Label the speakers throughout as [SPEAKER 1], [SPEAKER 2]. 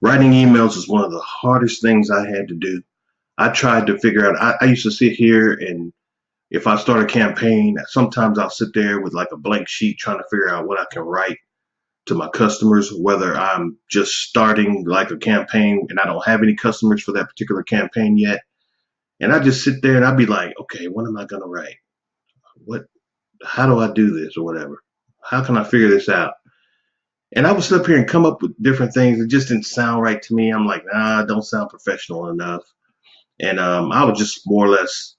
[SPEAKER 1] Writing emails is one of the hardest things I had to do. I tried to figure out, I used to sit here and if I start a campaign, sometimes I'll sit there with like a blank sheet trying to figure out what I can write to my customers, whether I'm just starting like a campaign and I don't have any customers for that particular campaign yet. And I just sit there and I'd be like, okay, what am I going to write? What, how do I do this or whatever? How can I figure this out? And I would sit up here and come up with different things. It just didn't sound right to me. I'm like, nah, it don't sound professional enough. And I was just more or less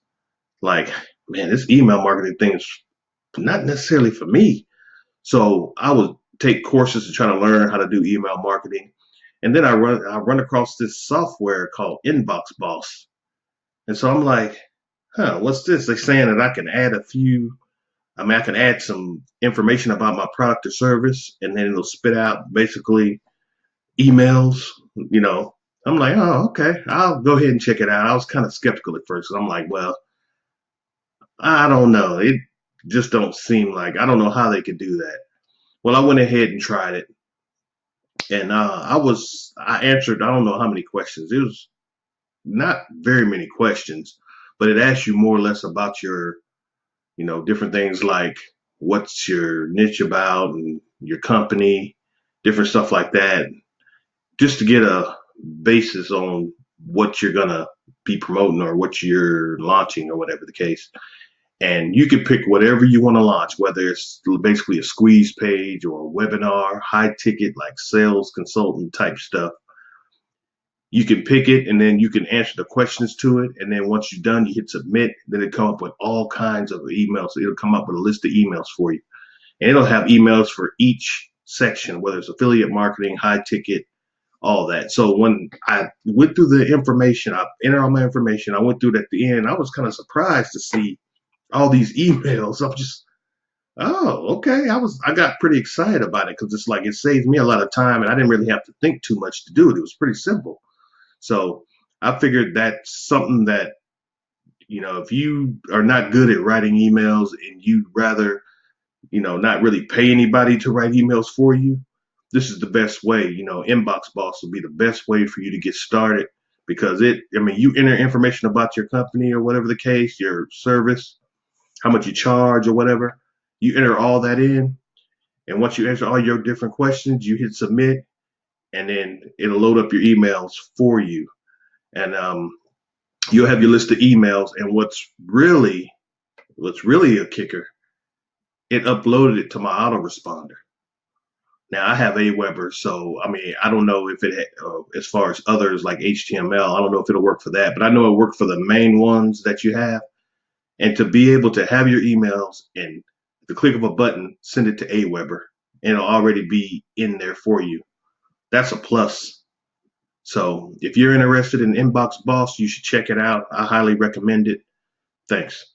[SPEAKER 1] like, man, this email marketing thing is not necessarily for me. So I would take courses to try to learn how to do email marketing. And then I run across this software called inboxboss. And so I'm like, huh, what's this? They're saying that I can add I can add some information about my product or service, and then it'll spit out basically emails, you know. I'm like, oh, okay, I'll go ahead and check it out. I was kind of skeptical at first. I'm like, well, I don't know. It just don't seem like, I don't know how they could do that. Well, I went ahead and tried it, and I answered, I don't know how many questions. It was not very many questions, but it asked you more or less about your, different things like what's your niche about and your company, different stuff like that, just to get a basis on what you're gonna be promoting or what you're launching or whatever the case. And you can pick whatever you want to launch, whether it's basically a squeeze page or a webinar, high ticket like sales consultant type stuff. You can pick it and then you can answer the questions to it. And then once you're done, you hit submit. Then it come up with all kinds of emails. So it'll come up with a list of emails for you. And it'll have emails for each section, whether it's affiliate marketing, high ticket, all that. So when I went through the information, I entered all my information, I went through it at the end. I was kind of surprised to see all these emails. I'm just, oh, okay. I got pretty excited about it because it's like it saved me a lot of time and I didn't really have to think too much to do it. It was pretty simple. So I figured that's something that, if you are not good at writing emails and you'd rather, not really pay anybody to write emails for you, this is the best way. Inbox Boss will be the best way for you to get started because you enter information about your company or whatever the case, your service, how much you charge or whatever. You enter all that in. And once you answer all your different questions, you hit submit and then it'll load up your emails for you. And you'll have your list of emails. And what's really a kicker, it uploaded it to my autoresponder. Now I have Aweber, so I don't know if as far as others like HTML, I don't know if it'll work for that, but I know it worked for the main ones that you have. And to be able to have your emails and the click of a button, send it to Aweber, and it'll already be in there for you. That's a plus. So if you're interested in Inbox Boss, you should check it out. I highly recommend it. Thanks.